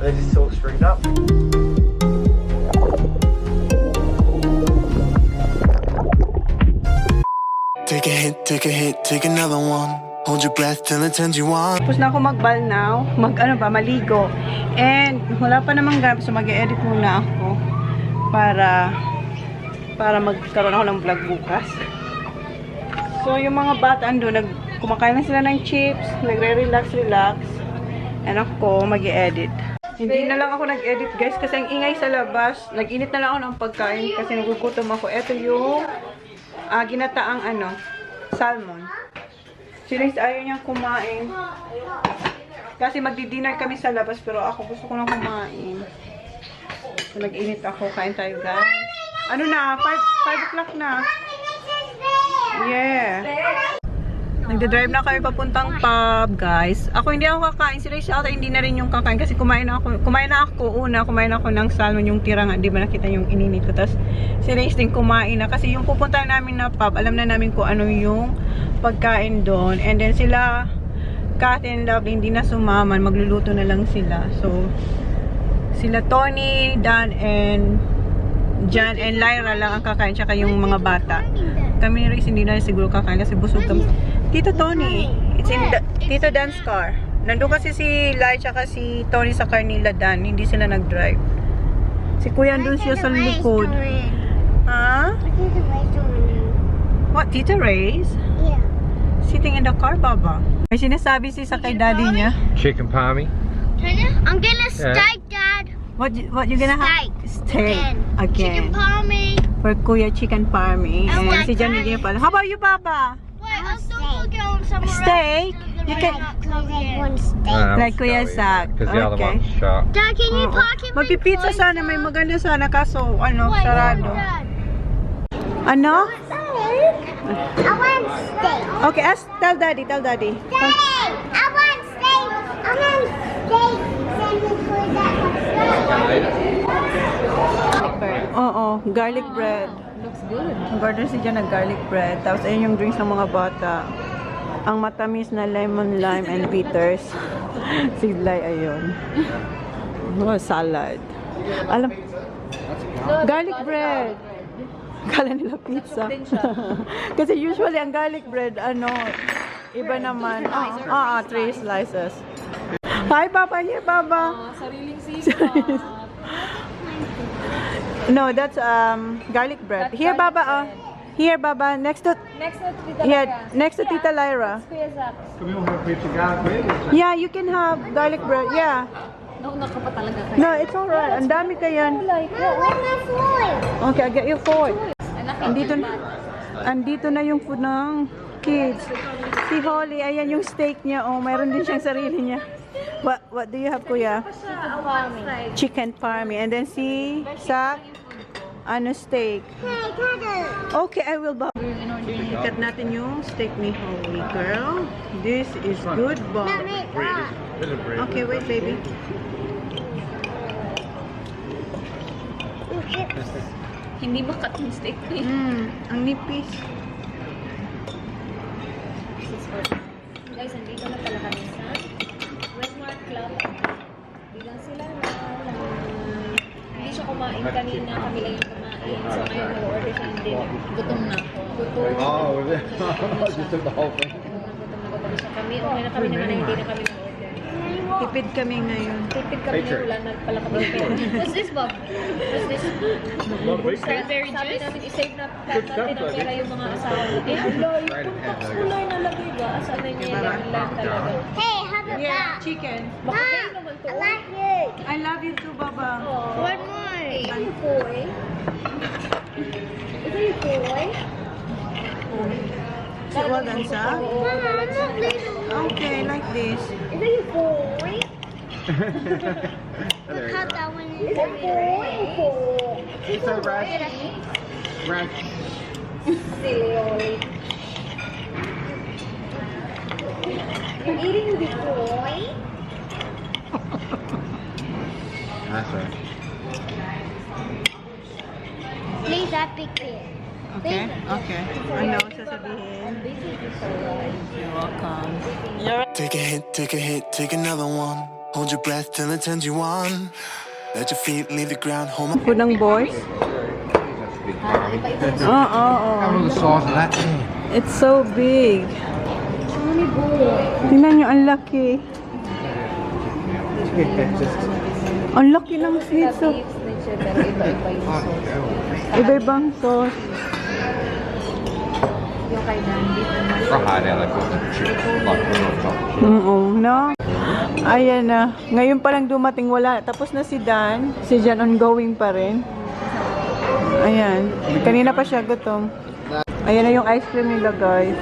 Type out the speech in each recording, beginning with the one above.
They just all stringed up. Take a hit, take another one. Hold your breath till it turns you on. Tapos na ako mag-balnaw, maligo. And wala pa namang gamit, so mag-edit muna ako para magkaroon ako ng vlog bukas. So yung mga bata andun, kumakain na sila ng chips, nagre-relax. And ako mag-edit. Hindi na lang ako nag-edit guys kasi ang ingay sa labas. Nag-init na lang ako ng pagkain kasi nagugutom ako. Ito yung ginataang salmon. Si Liz ayaw niyang kumain. Kasi magdi-dinner kami sa labas pero ako gusto ko nang kumain. So nag-init ako. Kain tayo guys. Ano na? 5 o'clock na. Yeah. Nagde-drive na kami papuntang pub, guys. Ako hindi ako kakain. Si Rachel hindi na rin yung kakain kasi kumain na ako ng salmon, yung tira nga. Di ba nakita yung ininit ko? Tapos si Rachel din kumain na kasi yung pupunta namin na pub, alam na namin kung ano yung pagkain doon. And then sila, Kat and Love, hindi na sumaman. Magluluto na lang sila. So, sila Tony, Dan, and Jan, and Lyra lang ang kakain. Tsaka yung mga bata. Kami ni Rachel hindi na siguro kakain kasi busog kami. Tito Tony, it's in Tito Dan's car. Nandun kasi si Lai tsaka si Tony sa car nila Dan. Hindi sila nag-drive. Si Kuya andun siya sa likod. Ha? What? Tito Ray's? Yeah. Sitting in the car, Baba. May sinasabi si sa kay daddy niya. Chicken palmy. I'm gonna steak, Dad. What you gonna have? Steak. Chicken Again. palmy. For Kuya, chicken palmy. And like si Jan that. hindi niya pala. How about you, Baba? Wait, I'm still going somewhere Steak? else. You can... One steak. Like Kuya Zach. Because the other Okay. one's sharp. Dad, can you park in my Magpipizza place sana. now? May maganda sana. Kaso, Wait, sarado. Dad. Ano? I want steak. Okay, tell daddy. Steak. I want steak. I want steak. Send me for that. Oo, garlic bread. Looks good. Order si Jan ng garlic bread. Tapos ayun yung drinks ng mga bata. Ang matamis na lemon, lime, and bitters. Si Lai, ayun. Oh, salad. Alam, garlic bread. Kala nila pizza. Kasi usually ang garlic bread, iba naman. 3 slices. Hi, Papa. Here, Baba. Sariling sipag. No, that's garlic bread. Here, Baba. Here, Baba. Next to Tita yeah, Lyra. next to Tita Lyra. Kuya Zach. Can we all have pizza garlic bread? Yeah, you can have garlic bread. Yeah. Nauna ka pa talaga kayo. No, it's alright. Ang dami ka yan. Like, Where's my food? Okay, I'll get you food. anak, Andito na yung food ng kids. Si Holly, ayan yung steak niya. Oh, mayroon din siyang sarili niya. What do you have, Kuya? Chicken parmy. And then si Sak, steak. Hey, Cuddle. Okay, I will buy. Ikat natin yung steak ni Holly, girl. This is good, Bob. Okay, wait, baby. hindi makat yung steak ko. Ang nipis. Guys, andito na pala kami sa Westmark Club. Bilang sila na hindi siya kumain kanina, kami lang yung kumain. So ngayon mag-order siya ng dinner. Gutom na ako. Gutom. Oh, was it? Just took the whole thing. Gutom siya kami. Okay na kami naman na hindi na kami mag-order. Tipid kami ngayon. Tipid kami na wala na pala kami. What's this, Bob? What's this? Strawberry juice? Sabi namin i-save na natin ang pera yung mga asawa natin. Kulay na lagay ba? Asabi niya lang talaga. Hey, have a Yeah, bath. chicken. Makakain naman to. I like you. I love you too, Baba. One more. Ito yung boy. Ito yung boy. Si Walden, sa? Mama, I'm not little. Okay, like this. Ito yung boy. Look how that one is. Ito yung boy. It's a rash. Rash. Silly. I'm eating the boy. That's right. Please, that big bear. Okay, okay. Ano sasabihin? You're welcome. You're Take a hit, take a hit, take another one. Hold your breath till it turns you on. Let your feet leave the ground. Hold my food ng boys. Have a little sauce of that. It's so big. Tingnan nyo, ang laki. Ang laki ng schnitzel. Pero iba-iba yung sauce. Iba-ibang sauce. Yung kay Dandy. No? Ayan na. Ngayon pa lang dumating, wala. Tapos na si Dan. Si Jan ongoing pa rin. Ayan. Kanina pa siya gutom. Ayan na yung ice cream nila, guys.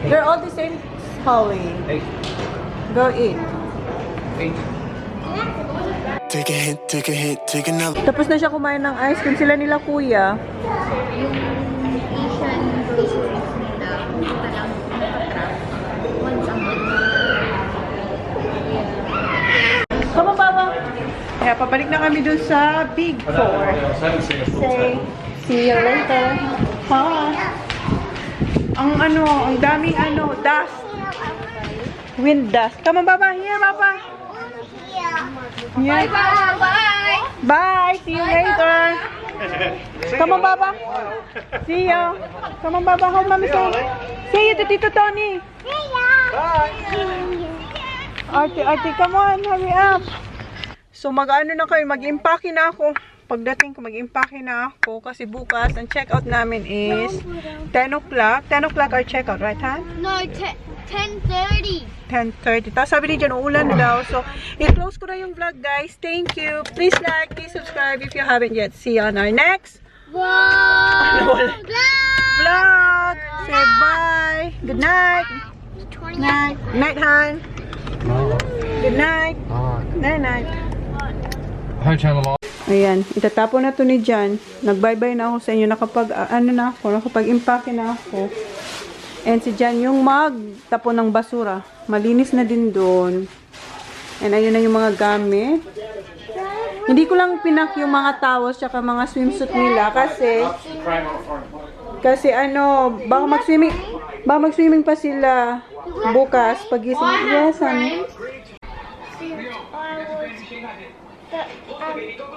They're all the same, Holly. Go eat. take a hit, take a hit, take another. Tapos na siya kumain ng ice cream. Sila nila kuya. Yung Asian groceries nila, pumunta lang nakatrap. Once a month. Come on, Baba. Kaya papalik na kami dun sa Big Four. Say, see you later. Ha? Ang daming dust. Wind dust. Come on, Baba. Here, Baba. Here. Bye. Bye. See you later. Come on, Baba. See you. Come on, Baba. Hold Mommy say. See you to Tito Tony. Ate, come on. Hurry up. So, mag-ano na kayo. Mag-impake na ako. Pagdating ko, mag-impake na ako. Kasi bukas, ang check-out namin is 10 o'clock. 10 o'clock our check-out, right, Han? No, 10:30. 10:30. Tapos sabi ni Jan, uulan daw. So, i-close ko na yung vlog, guys. Thank you. Please like, please subscribe if you haven't yet. See you on our next vlog. Say bye. Good night. Night. Night, Han. Good night. Night. Hi, channel. Ayan, itatapon na to ni Jan. Nag-bye-bye na ako sa inyo. Nakapag-impake na ako. And si Jan yung magtapon ng basura. Malinis na din doon. And ayun na yung mga gamit. Hindi ko lang pinak yung mga towels tsaka mga swimsuit nila kasi baka mag-swimming pa sila bukas pagising. Yes, honey.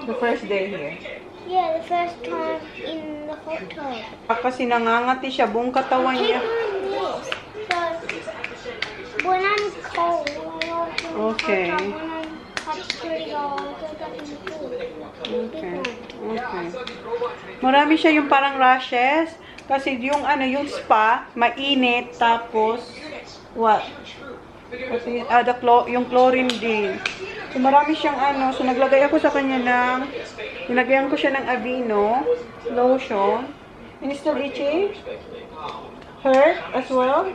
The first day here. Yeah, the first time in the hot tub. Kasi nangangati siya, buong katawan niya. So, when I'm cold, Okay. when I'm pretty cold, I go back in the pool. Okay. Marami siya yung parang rashes. Kasi yung spa, mainit. Tapos, what? Kasi, yung chlorine din. So, marami siyang So, naglagay ako sa kanya nilagyan ko siya ng Aveeno lotion. And it's still itchy? Hurt as well?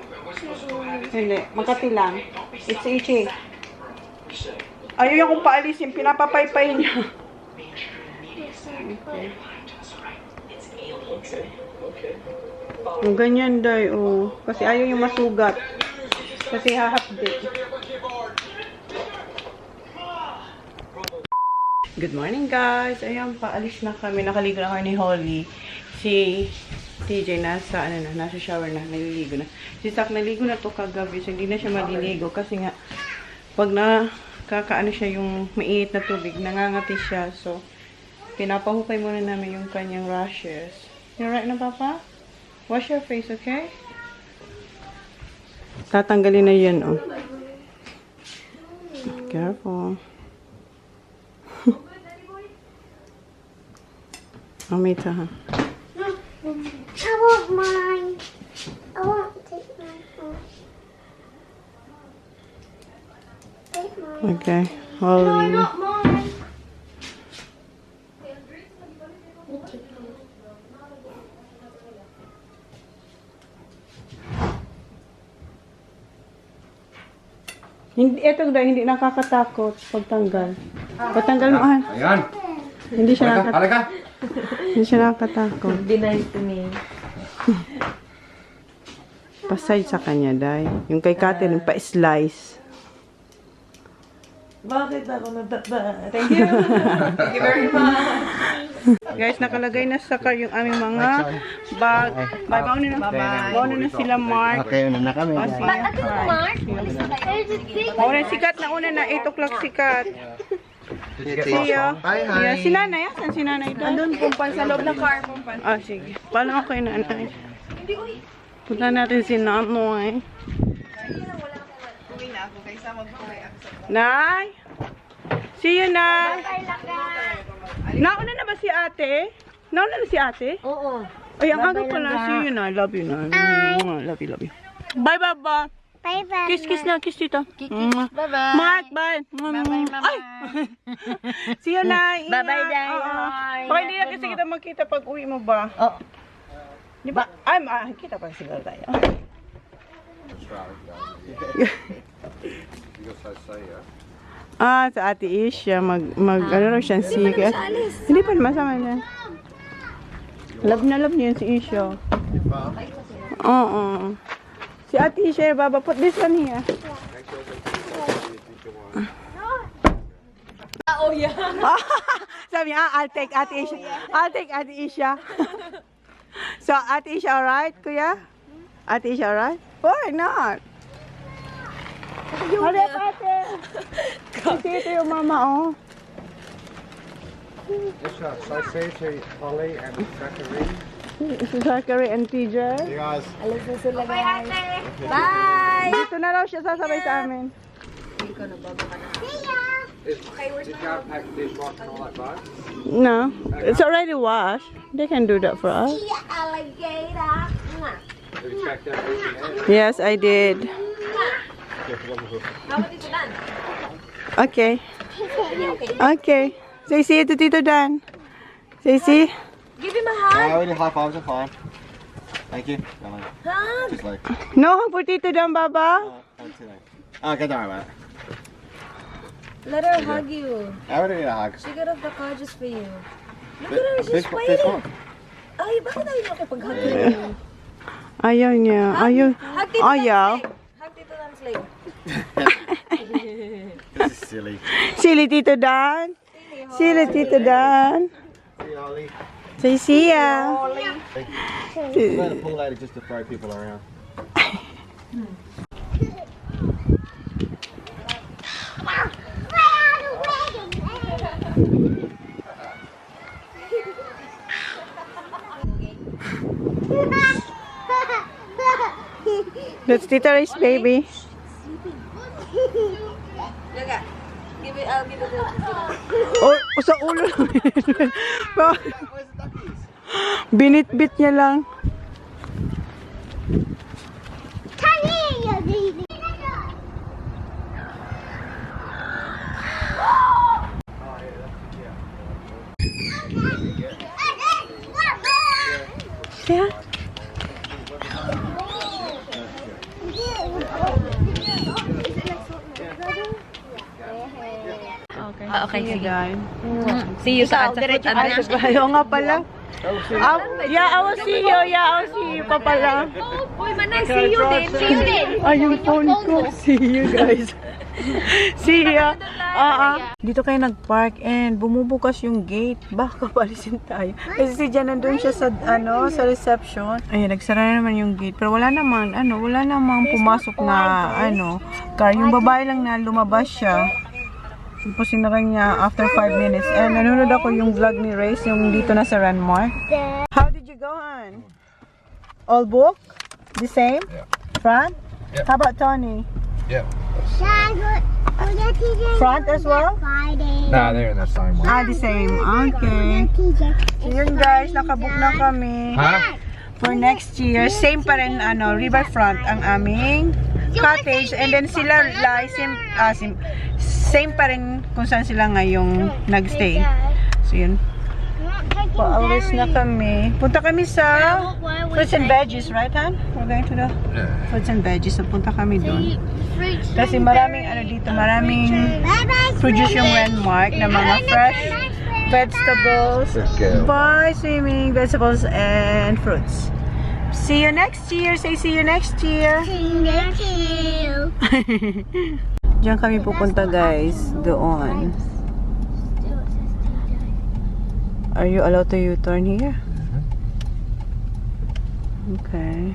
Hindi. Makati lang. It's itchy. Ayaw yung kung paalisin. Pinapapaypay niya. Okay. Ang ganyan, day. Kasi ayaw yung masugat. Kasi hahapdi. Good morning, guys. Ayan, paalis na kami. Nakaligo na kami ni Holly. Si TJ nasa shower na. Naliligo na. Si Sak naligo na to kagabi. So, hindi na siya maliligo. Kasi nga, pag kakaano siya yung mainit na tubig, nangangati siya. So, pinapahukay muna namin yung kanyang rashes. You right na, Papa? Wash your face, okay? Tatanggalin na yan, Careful. Amita, ha? I want mine. I want to take mine home. Take mine. Okay. No, Holly. not mine. Hindi nakakatakot pagtanggal. Pagtanggal mo, Ayan. Hindi siya Halika. Hindi siya nakakatakot. Deny to me. Pasay sa kanya, day. Yung kay Catherine, pa-slice. Bakit ako nataba? Thank you. Thank you very much. Guys, nakalagay na sa car yung aming mga bag. Bye, baon na. Baon na sila, Mark. Okay, una na kami. Sige, Mark. Una, sikat na una na. 8 o'clock sikat. Siya. Yeah, si nanay. Asan si nanay doon? Andun, pumpan sa loob ng car. Ah, sige. Paano ako yung nanay? Punta natin si Namoy. Nay? See you, Nay. Nauna na ba si ate? Nauna na si ate? Oo. Ay, ang aga pala. See you, Nay. Love you, Nay. Love you, love you. Bye, Baba. Bye-bye. Kiss na. Kiss tita. Bye-bye. Mark, bye. Bye-bye, Mama. Ay! See you, Nay. Ingat. Bye-bye, Day. Oo. Baka hindi na kasi kita magkita pag uwi mo ba? Oo. Di ba? Ay, kita pa siguro tayo. Sa Ate Isha, ano raw siya, sige. Hindi pa masama na. Love na love niya si Isha. Oo. Si Ate Isha, Baba, put this one here. Oh, yeah. Sabi niya, I'll take Ate Isha. I'll take Ate Isha. So, Ate Isha, alright, Kuya? Ate Isha, alright? Why not? Hali up, ate. Kasi ito yung mama, oh. Sausage, Holly, and Zachary. Si Zachary and TJ. You guys. Alis na sila, guys. Bye! Dito na raw siya sasabay sa amin. Did you have pack the dishwasher and all that box? No, it's already washed. They can do that for us. Alligator. Have you checked everything in? Yes, I did. Okay. Okay. Say see to Tito Dan. Say see. Give him a hug. I already high fives are fine. Thank you. Hug. Just like. No hug for Tito Dan, Baba. Okay, don't worry about it. Let her hug you. I already need a hug. She got off the car just for you. Look at her, she's Fish waiting. on. Ay, bakit ayaw niyo kapag-hug you? Ayaw niya. Ayaw. Hug Tito Ayaw. Dan's leg. Hug Tito Dan's leg. This is silly. Silly Tito Dan. Silly Tito Dan. See you, Holly. Say see ya. I'm going to pull later just to throw people around. That's Tito Ray's baby. Look at. I'll give it to Tito Dan. Oh, sa ulo. Binit-bit niya lang. Come here, you baby. Yeah. Okay, sige. Guys. See you sa food. Ayaw nga pala. Yeah, I will see you. Yeah, I will see you pa pala. Uy, manay, see you din. See you din. Ay, yung phone ko. See you guys. See ya. Dito kayo nag-park and bumubukas yung gate. Baka palisin tayo. Kasi si Jan nandun siya sa, sa reception. Ayun, nagsara na naman yung gate. Pero wala namang pumasok na, car. Yung babae lang na lumabas siya. Tapos sinara niya after 5 minutes. And nanonood ako yung vlog ni Race, yung dito na sa Renmore. How did you go on? All book? The same? Yeah. Front? Yeah. How about Tony? Yeah. Front as well? Nah, they're in the same one. The same. Okay. So yun guys, nakabook na kami. Huh? For next year. Same pa rin, riverfront ang aming cottage. And then sila, same pa rin kung saan sila ngayong nagstay. So yun. Paalis na kami. Punta kami sa fruits and veggies, right, Han? We're going to the fruits and veggies. So punta kami doon. Kasi maraming dito, maraming produce yung Renmark na mga fresh vegetables. Bye, swimming, vegetables, and fruits. See you next year. Say see you next year. Diyan kami pupunta guys. Doon. Are you allowed to U-turn here? Okay.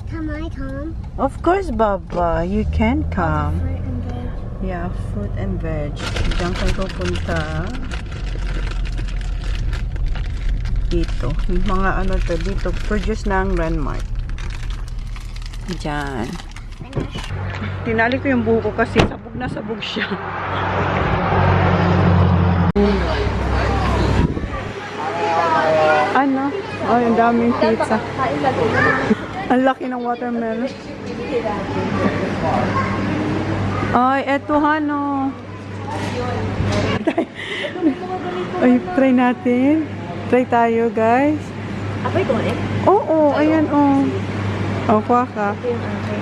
Can I come? Of course, Baba. You can come. Fruit and veg. Yeah, fruit and veg. Diyan kayo pupunta. Dito. Yung mga ano to, dito. Produce ng Renmark. Diyan. Finish. Tinali ko yung buko kasi sabog na sabog siya. Ano? Oh, yung daming pizza. Ang laki ng watermelon. Ay, eto Hano. Ay, try natin. Try tayo, guys. Apay ko eh? Oo, ayan, oh. Oh, kuha ka. Ito yung akin.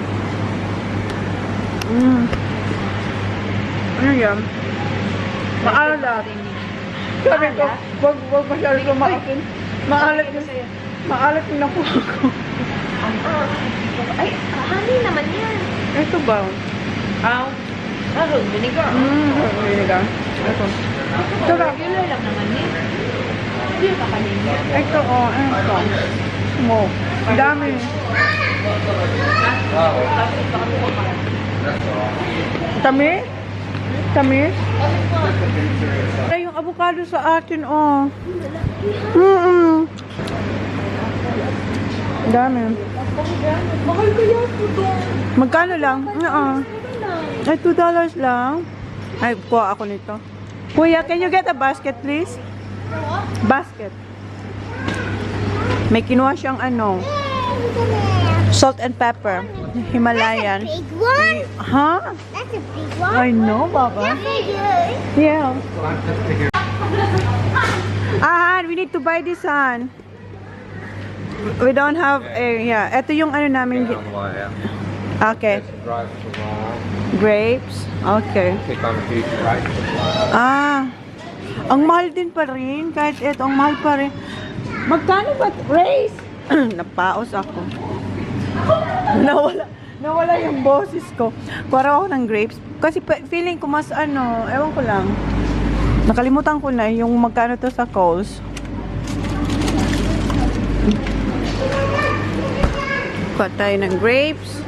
Ano yan? Maalat. Sabi ko, wag masyado lumaakin. Maalat yung, maalat yung nakuha ko. Ay, honey naman yan. Ito ba? Vinegar. Vinegar. Ito. Ito ba? Regular lang naman yan. Hindi ka kanina. Ito, oh. Ito. Smoke. Ang dami. Tamis? Tamis? Ay, yung avocado sa atin, oh. Ang dami. Mahal kaya ito. Magkano lang? Ay, $2 lang. Ay, kuha ako nito. Kuya, can you get a basket, please? Basket. May kinuha siyang ano, salt and pepper. Himalayan. Big one. Huh? That's a big one. I know, Baba. Yeah. We need to buy this, Han. We don't have a, yeah. Ito yung ano namin. On the way out. Okay. Some grapes for a while. Grapes. Okay. Pick on a few grapes for a while. Ang mahal din pa rin. Kahit ito, ang mahal pa rin. Magkano ba? Race! Napaos ako. Nawala yung boses ko. Kuwara ako ng grapes. Kasi feeling ko mas ano, ewan ko lang. Nakalimutan ko na yung magkano to sa Coles. Kuha tayo ng grapes.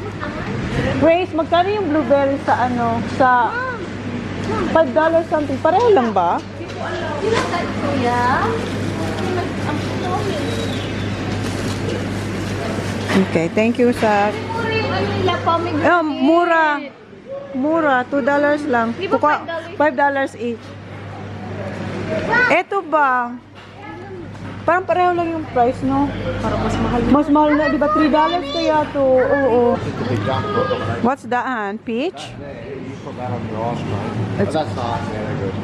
Grace, magkano yung blueberry sa ano? Sa $5 something. Pareho lang ba? Okay, thank you sa... mura. Mura, $2 lang. Kuka, $5 each. Eto ba? Parang pareho lang yung price, no? Parang mas mahal. Mas mahal na, di ba? $3 kaya to. Oo. The big jump book. What's that? Peach? You put that on your ice cream. But that's nice. Yeah, they're good.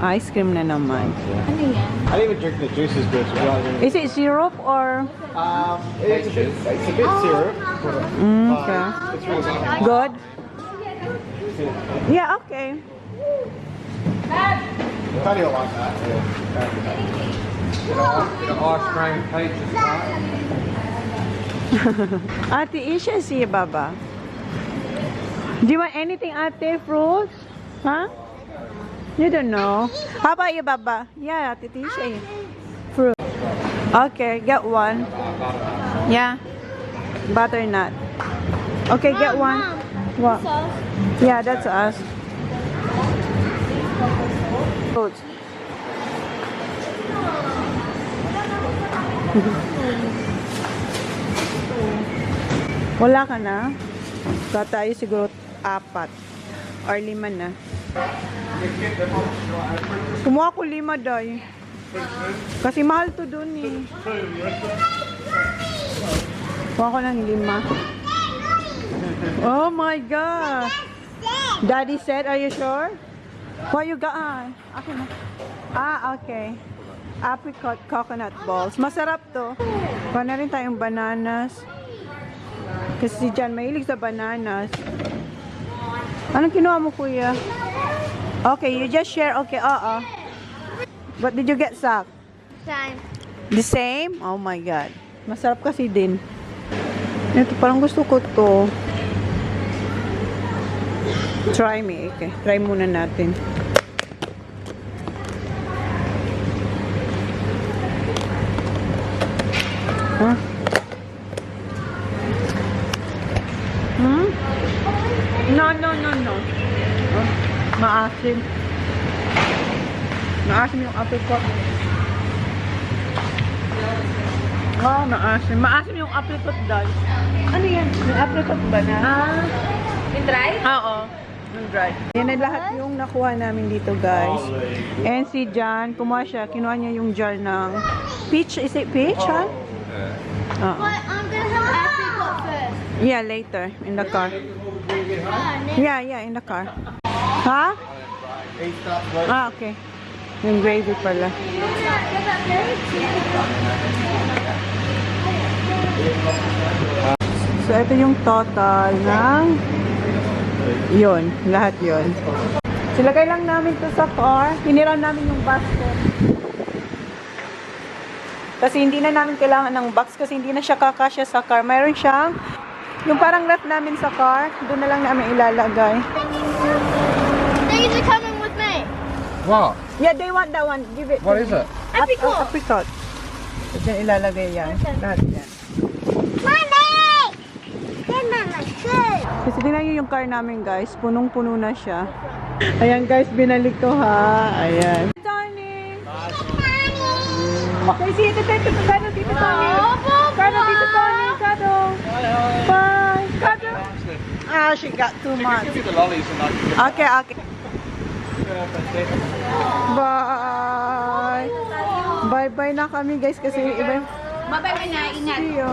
Ice cream na naman. Ano yan? I didn't even drink the juices good. So Is it syrup or... it's a bit syrup. Okay. It's really good. Good? Yeah, okay. Tony will like that. Yeah. Get an ice cream peaches latte. Ate Isha, see Baba. Do you want anything, Ate? Fruits? Huh? You don't know. How about you, Baba? Yeah, Ate Isha. Fruit. Okay, get one. Yeah. Butternut. Okay, get one. What? Yeah, that's us. Fruits. Wala ka na? Kaya tayo siguro 4 or 5 na. Kumuha ko 5 day. Kasi mahal to dun eh. Kumuha ko ng 5. Oh my God! Daddy said, are you sure? What you got? Okay na. Okay. Apricot coconut balls. Masarap to. Kuha na rin tayong bananas. Kasi si Jan mahilig sa bananas. Anong kinuha mo, Kuya? Okay, you just share. Okay, What did you get, Sak? Time. The same? Oh my God. Masarap kasi din. Ito, parang gusto ko to. Try me. Okay, try muna natin. Maasim. Maasim yung apricot. Oh, maasim. Maasim yung apricot dal. Ano yan? Yung apricot ba na? Yung dry? Oo. Yung dry. Yan na lahat yung nakuha namin dito, guys. And si John, kumuha siya. Kinuha niya yung jar ng peach. Is it peach, ha? Oo. But I'm gonna have apricot first. Yeah, later. In the car. Yeah, in the car. Ha? Ah, okay. Yung gravy pala. So, ito yung total ng yun, lahat yun. Silagay lang namin to sa car. Hiniram namin yung basket. Kasi hindi na namin kailangan ng box kasi hindi na siya kakasya sa car. Mayroon siyang yung parang ref namin sa car. Doon na lang namin ilalagay. These are coming with me. What? Yeah, they want that one. Give it. What is it? Apricot. Apricot. Diyan ilalagay yan. Lahat yan. Mommy! Give me my food. Kasi tingnan nyo yung car namin, guys. Punong-puno na siya. Ayan, guys. Binalik ko, ha. Ayan. Tony! Kasi ito, Kado, dito, Tony. Kado, dito, Tony. Kado. Bye. Kado. Ah, she got too much. Give me the lollies and I can Okay. Bye. Bye-bye na kami, guys. Kasi iba yung... Bye-bye na, ingat. See you.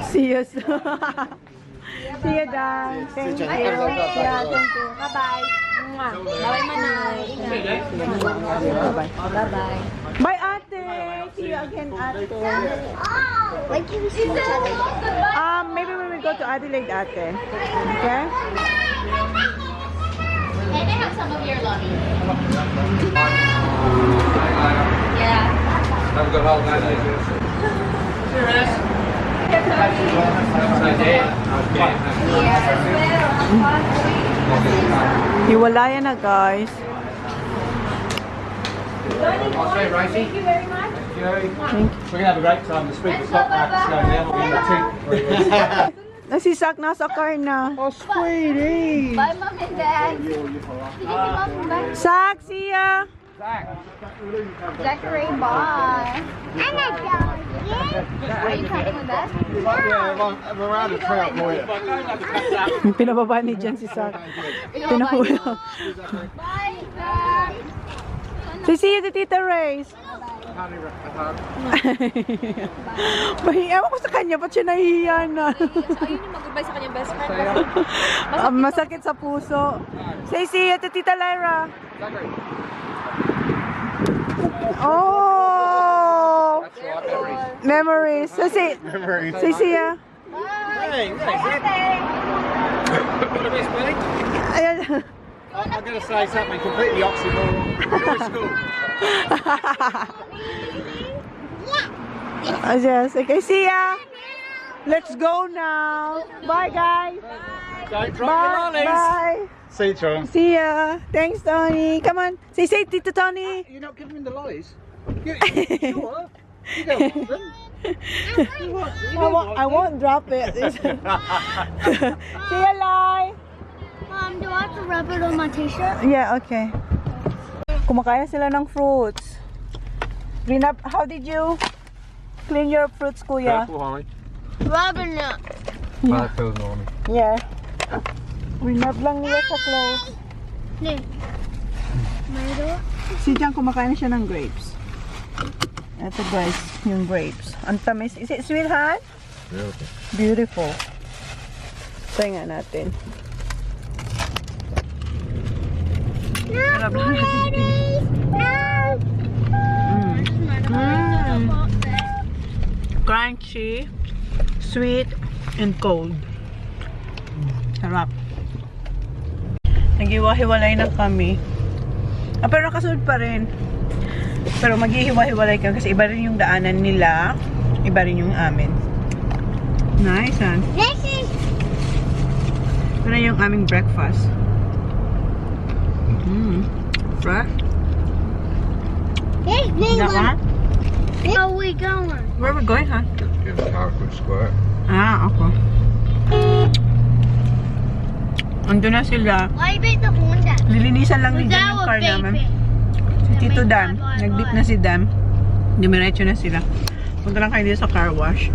See you. See you, Dan. Thank you. Yeah, thank you. Bye-bye. Bye-bye, Manay. Ingat. Bye-bye. Bye-bye. Bye, ate. See you again, ate. Like you see each other. Maybe we will go to Adelaide, ate. Okay? Can I have some of your lollies? Yeah. Have a good holiday. Hiwalayan na, guys. Thank you very much. We're going to have a great time. The speed of the stock market's going down. We'll be in the tea. Nasisak nasa car na. Oh, sweetie. Bye, Mom and Dad. Did you see Mom and Dad? Sak, see ya. Zachary, bye. I'm not going. Are you coming with us? Yeah, we're around the trout for you. Pinababa ni Jen si Sak. Pinahula. Bye, Dad. See you to Tita Ray's. Ewan ko sa kanya, ba't siya nahihiya na? Ayun yung mag-goodbye sa kanyang best friend. Masakit sa puso. Say see you to Tita Lyra. Oh! Memories. Say see ya. Ayan. I'm going to say something completely oxymoron. You're school. Yes. Okay, see ya. Let's go now. Bye, guys. Don't drop your lollies. Bye. See you, Chona. See ya. Thanks, Tony. Come on. Say Tito Tony. You're not giving him the lollies? Sure. You don't want them. I won't drop it. See ya, Lai. Mom, do I have to rub it on my t-shirt? Yeah, okay. Kumakain sila ng fruits. Clean up. How did you clean your fruits, Kuya? Holly. Rubbing it. Yeah. Feels normal. Yeah. Rinab lang nila sa clothes. Si Jan kumakain na siya ng grapes. Ito guys, yung grapes. Ang tamis. Is it sweet, Han? Beautiful. Beautiful. Try nga natin. Rinab lang natin. Crunchy, sweet, and cold. Sarap. Naghiwa-hiwalay na kami. Pero nakasunod pa rin. Pero maghihiwa-hiwalay kami kasi iba rin yung daanan nila. Iba rin yung amin. Nice, han? This is Ito na yung aming breakfast. Fresh. this big That one. one? Where are we going? Where are we going, huh? Give it a quick squirt. Ah, okay. Andun na sila. Why bait the Honda? Lilinisan lang ni Jan yung car namin. Si Tito Dan. Nag-dip na si Dan. Dumiretso na sila. Punta lang kayo dito sa car wash.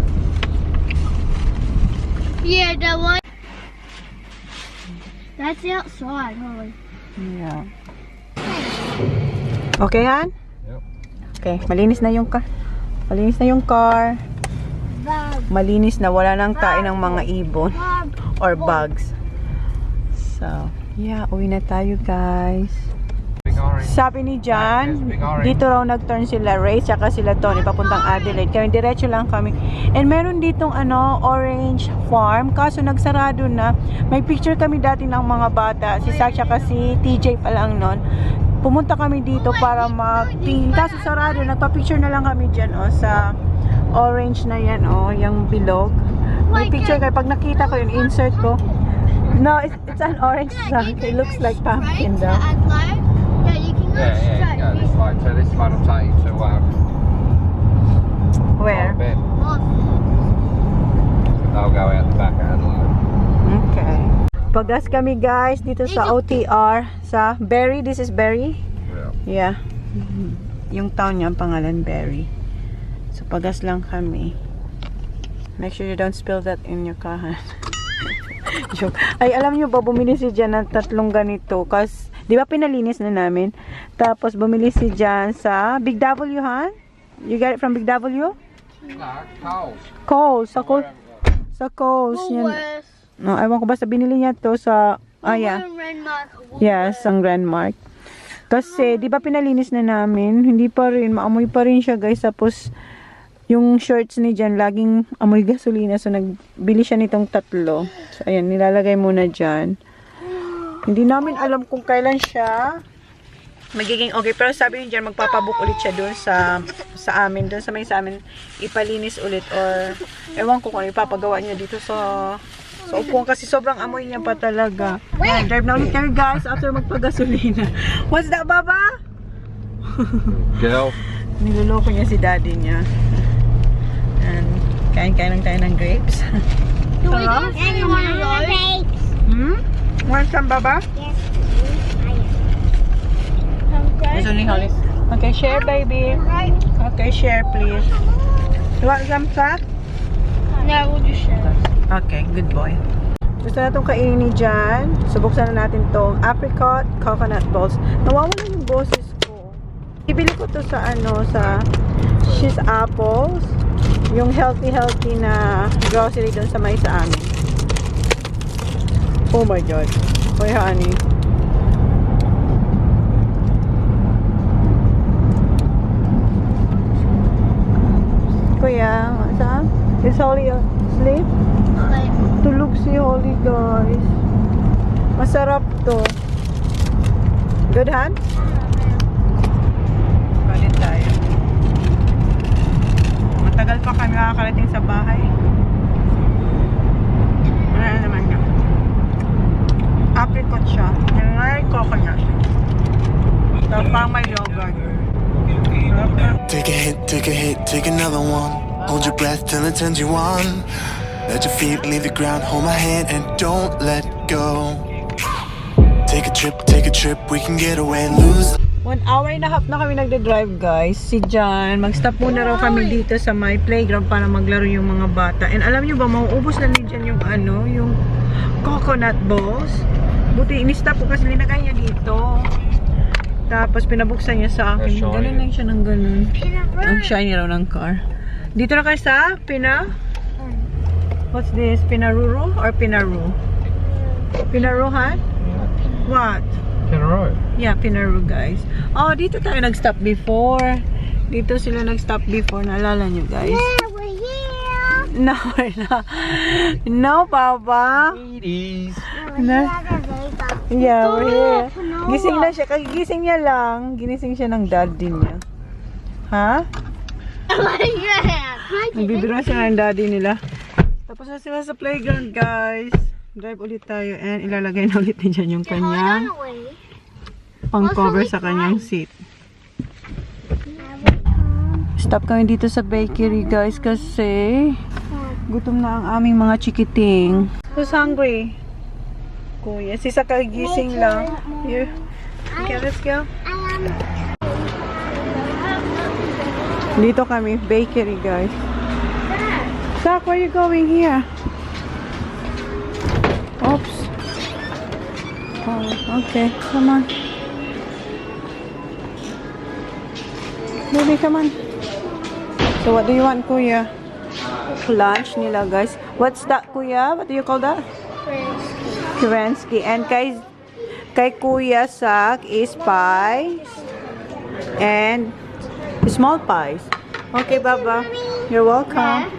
Yeah, the one. That's outside, Holly. Yeah. Okay, Han? Yep. Okay, malinis na yung car. Malinis na yung car. Malinis na, wala nang tain ng mga ibon or bugs. So, yeah, uwi na tayo, guys. Big orange. Sabi ni Jan, dito raw nag-turn sila Ray, tsaka sila Tony, papuntang Adelaide. Kaya diretso lang kami. And meron ditong orange farm, kaso nagsarado na. May picture kami dati ng mga bata, si Sak, tsaka si TJ pa lang nun. Pumunta kami dito para mag-tingin. Kaso sarado, nagpa-picture na lang kami dyan, sa orange na yan, yung bilog. May picture kayo, pag nakita ko yun, insert ko. No, it's an orange sun. It looks like pumpkin though. Yeah, you can go Yeah, yeah, this line. So this one will take you to Where? bed. I'll go out the back of Adelaide. Okay. Pagas kami, guys, dito sa OTR, sa Berry. This is Berry? Yeah. Yeah. Yung town niya, ang pangalan Berry. So, pagas lang kami. Make sure you don't spill that in your car. Joke. Ay, alam nyo ba, bumili si Jan ng 3 ganito. Kasi, di ba pinalinis na namin? Tapos, bumili si Jan sa Big W, Han? You get it from Big W? No, Coles. Coles. Sa Coles. Yan. No, ewan ko basta binili niya to sa... yeah. Yes, ang Grandmark. Kasi, di ba pinalinis na namin? Hindi pa rin. Maamoy pa rin siya, guys. Tapos, yung shorts ni Jan, laging amoy gasolina. So, nagbili siya nitong 3. So, ayan, nilalagay muna dyan. Hindi namin alam kung kailan siya magiging okay. Pero sabi ni Jan, magpapabook ulit siya doon sa amin. Doon sa may sa amin, ipalinis ulit. Or, ewan ko kung ipapagawa niya dito sa upuan. Kasi sobrang amoy niya pa talaga. Ayan, drive na ulit kami, guys, after magpagasolina. What's that, Baba? Girl. Niloloko niya si daddy niya. And kain-kain lang tayo ng grapes. Sarap? Want some, Baba? Yes. Gusto ni Holly. Okay, share, baby. Okay, share, please. You want some sa? No, we'll just share. Okay, good boy. Gusto na itong kainin dyan. Subuksan na natin itong apricot coconut balls. Nawawala yung boses ko. Ibili ko to sa sa She's Apples. Yung healthy na grocery doon sa may sa amin. Oh my God. Hoy, honey. Kuya, saan? Is Holly asleep? Tulog si Holly, guys. Masarap to. Good, Han? Kalit tayo. Matagal pa kami makakarating sa bahay. Ano naman niya? Apricot siya. May coconut. Tapos parang may yogurt. Take a hit, take another one. Hold your breath till it turns you on. Let your feet leave the ground, hold my hand and don't let go. Take a trip, we can get away and lose. 1 hour and a half na kami nagde-drive, guys. Si Jan, mag-stop muna raw kami dito sa my playground para maglaro yung mga bata. And alam nyo ba, mauubos na ni Jan yung yung coconut balls. Buti, in-stop ko kasi linagay niya dito. Tapos pinabuksan niya sa akin. Ganun lang siya ng ganun. Ang shiny raw ng car. Dito na kayo sa what's this? Pinaruro or Pinaru? Pinaruhan? What? Pinaroo. Yeah, Pinaru, guys. Oh, dito tayo nag-stop before. Dito sila nag-stop before. Naalala nyo, guys? Yeah, we're here. No, we're not. No, Papa. Ladies. No. Yeah, we're here. Gising na siya. Kagigising niya lang. Ginising siya ng daddy niya. Ha? Nagbibiro siya ng daddy nila. Tapos na sila sa playground, guys. Drive ulit tayo and ilalagay na ulit din dyan yung kanyang pang-cover sa kanyang seat. Stop kami dito sa bakery, guys, kasi gutom na ang aming mga chikiting. Who's hungry? Kuya. Si Sak kagising lang. Here. Okay, let's go. Dito kami, bakery guys. Sak, where are you going here? Oops. Oh, okay. Come on. Baby, come on. So, what do you want, Kuya? Lunch nila, guys. What's that, Kuya? What do you call that? Kerensky. And kay Kuya Sak is pies and small pies. Okay, Baba. You're welcome.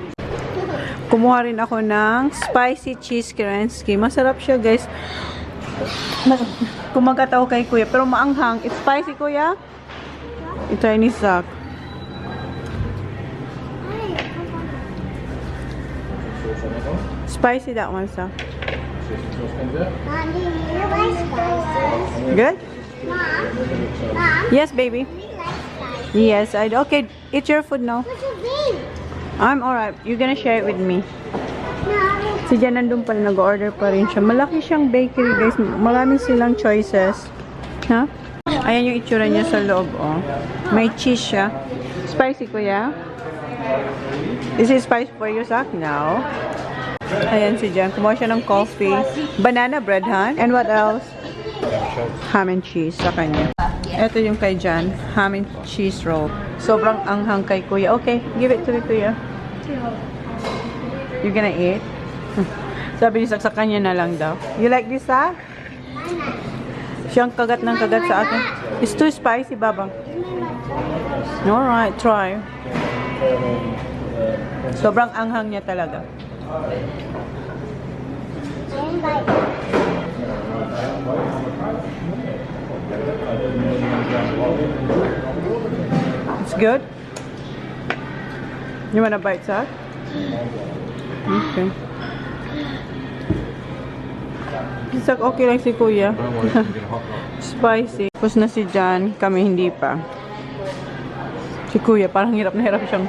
Kumuha rin ako ng spicy cheese Kerensky. Masarap siya, guys. Kumagataw kay Kuya. Pero maanghang. It's spicy, Kuya. I-try ni Sak. Spicy that one, Sak. Mommy, you like spicy? Good? Mom, Yes, baby. we like spicy. Yes, I do. Okay, eat your food now. What you mean? I'm alright. You're gonna share it with me. No. Si Jan nandun pala, nag-order pa rin siya. Malaki siyang bakery, guys. Maraming silang choices. Ha? Ayan yung itsura niya sa loob, oh. May cheese siya. Spicy, Kuya? Is it spicy for you, Sak? No. Ayan si Jan. Kumuha siya ng coffee. Banana bread, ha? And what else? Ham and cheese sa kanya. Ito yung kay Jan. Ham and cheese roll. Sobrang anghang kay Kuya. Okay, give it to me, Kuya. You gonna eat? Sabi ni Sak sa kanya na lang daw. You like this, ha? Siyang kagat ng kagat sa akin. It's too spicy, Baba. Alright, try. Sobrang anghang niya talaga. It's good? You wanna bite, Sak? Okay. Sak, okay lang si Kuya. Spicy. Tapos na si Jan, kami hindi pa. Si Kuya, parang hirap na hirap siyang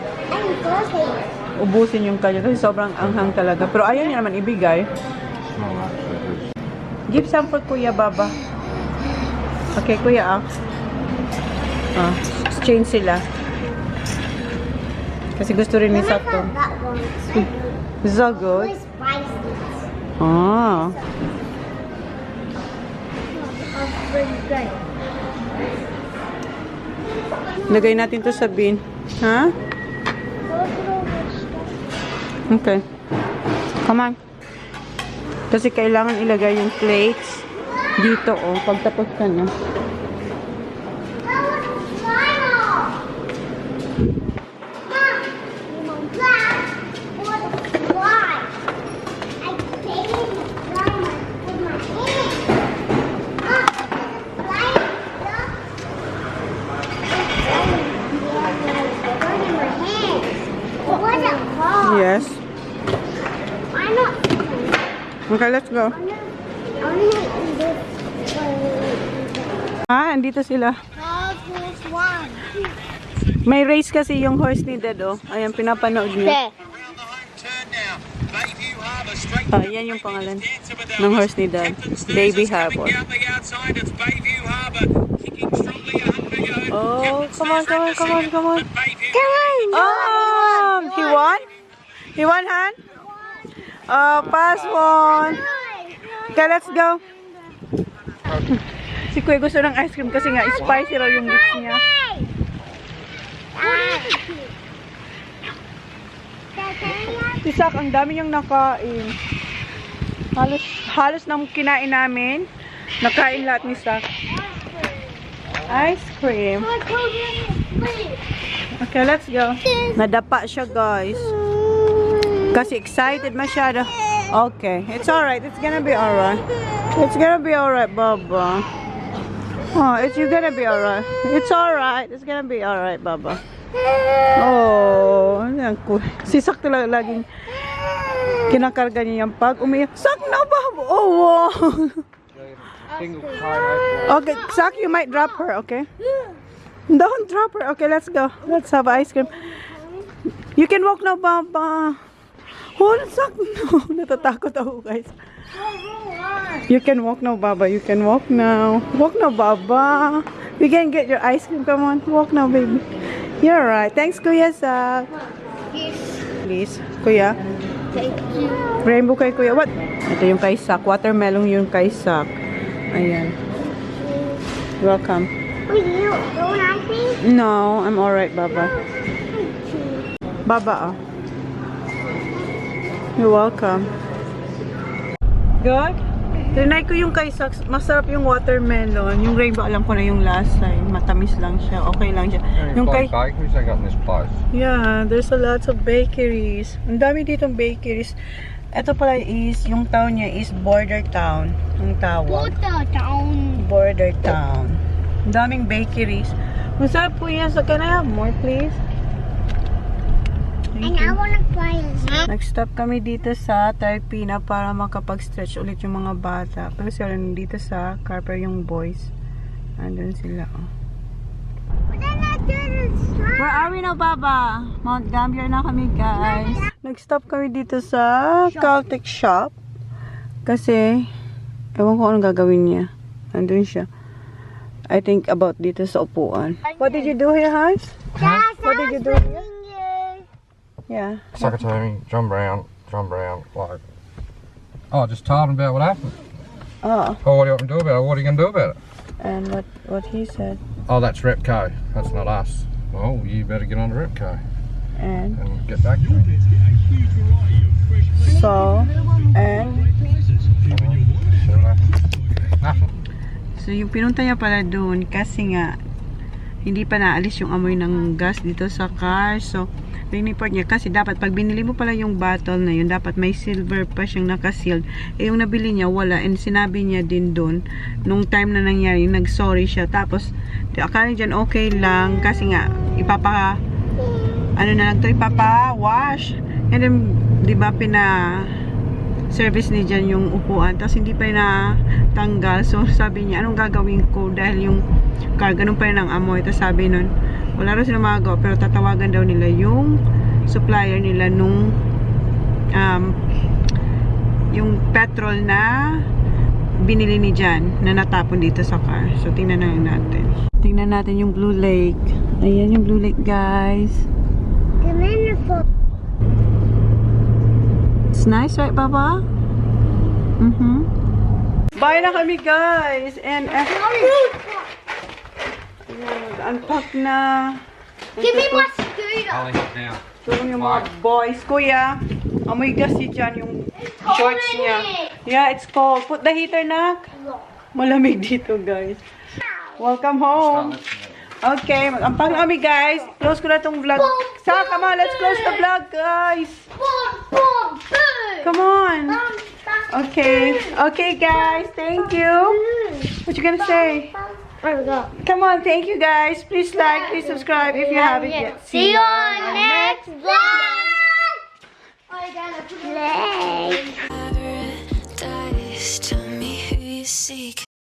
ubusin yung kanya kasi sobrang anghang talaga. Pero ayaw niya naman ibigay. Give some for Kuya, Baba. Okay, Kuya, exchange sila. Kasi gusto rin ni Sak to. So good. Ah. Lagay natin to sa bin. Ha? Okay. Come on. Kasi kailangan ilagay yung plates dito, oh. Pagtapos ka na. Yes. Okay, let's go. Andito sila. May race kasi yung horse ni Dad, oh. Ayan, pinapanood niya. Yan yung pangalan ng horse ni Dad. Baby Harbor. Oh, come on, come on, come on, come on. Oh, he won? He won, Han? Oh, pass one. Okay, let's go. Si Kuya gusto ng ice cream kasi nga spicy raw yung lips niya. Si Sak, ang dami niyang nakain. Halos nang kinain namin, nakain lahat ni Sak. Ice cream. Okay, let's go. Nadapa siya, guys. Kasi excited masyado. Okay, it's alright. It's gonna be alright. It's gonna be alright, Baba. Oh, you're gonna be alright. It's alright. It's gonna be alright, Baba. Oh, si Sak talaga laging kinakarga niya yung pag umiyak. Sak na, Baba. Oh, wow. Okay, Sak, you might drop her, okay? Don't drop her. Okay, let's go. Let's have ice cream. You can walk now, Baba. Oh, Sak, no. Natatakot ako, guys. You can walk now, Baba. You can walk now. Walk now, Baba. You can get your ice cream. Come on. Walk now, baby. You're right. Thanks, Kuya Sak. Please. Kuya. Thank you. Rainbow kay Kuya. What? Ito yung kay Sak. Watermelon yung kay Sak. Ayan. Welcome. Will you don't like me? No, I'm alright, Baba. Baba, oh. You're welcome. Good? Tinay ko yung kay Sak. Masarap yung watermelon. Yung rainbow, alam ko na yung lasa. Matamis lang siya. Okay lang siya. Yung kay... bakeries I got in this place. Yeah, there's a lot of bakeries. Ang dami ditong bakeries. Ito pala is, yung town niya is border town. Ang tawag. Border town. Ang daming bakeries. Masarap po yan. So, can I have more, please? And I wanna try it. Nag-stop kami dito sa Tarpina para makapag-stretch ulit yung mga bata. Pero sila nandito sa Carper yung boys. Andun sila, oh. Where are we now, Baba? Mount Gambier na kami, guys. Nag-stop kami dito sa Caltech shop. Kasi, ewan ko anong gagawin niya. Andun siya. I think about dito sa upuan. What did you do here, Hans? What did you do here? Yeah. Secretary, John Brown, like... Oh, I just told him about what happened. Oh, Oh, what do you want me to do about it? What are you going to do about it? and what he said. Oh, that's Repco. That's not us. Well, you better get on to Repco And and get back to me. so, and See what happens? Nothing. so yung pinunta niya pala doon kasi nga hindi pa naalis yung amoy ng gas dito sa car. So, report niya kasi dapat pag binili mo pala yung bottle na yun, dapat may silver pa siyang naka-sealed. Eh, yung nabili niya wala, and sinabi niya din doon nung time na nangyari, nag-sorry siya. Tapos akala niya dyan okay lang kasi nga ipapa-wash. And then, di ba service ni dyan yung upuan, tapos hindi pa na tanggal. So sabi niya, anong gagawin ko dahil yung car ganun pa rin ang amoy. Tapos sabi nun, wala rin sila magawa, pero tatawagan daw nila yung supplier nila nung yung petrol na binili ni Jan na natapon dito sa car. So tingnan na natin. Tingnan natin yung Blue Lake. Ayan yung Blue Lake, guys. It's nice, right, Baba? Bye na kami, guys. And unpack na. Give me my scooter. I'll leave it down. Tulong yung mga boys. Kuya, amoy gas si Jan yung shorts niya. Yeah, it's cold. Put the heater, nak. Malamig dito, guys. Welcome home. Okay, mag-unpack na kami, guys. Close ko na itong vlog. Sa, come on, let's close the vlog, guys. Come on. Okay. Okay, guys. Thank you. What you gonna say? Come on, thank you, guys. Please like, please subscribe if you haven't yet. See you on the next vlog. Play. Paradise, tell me who you seek.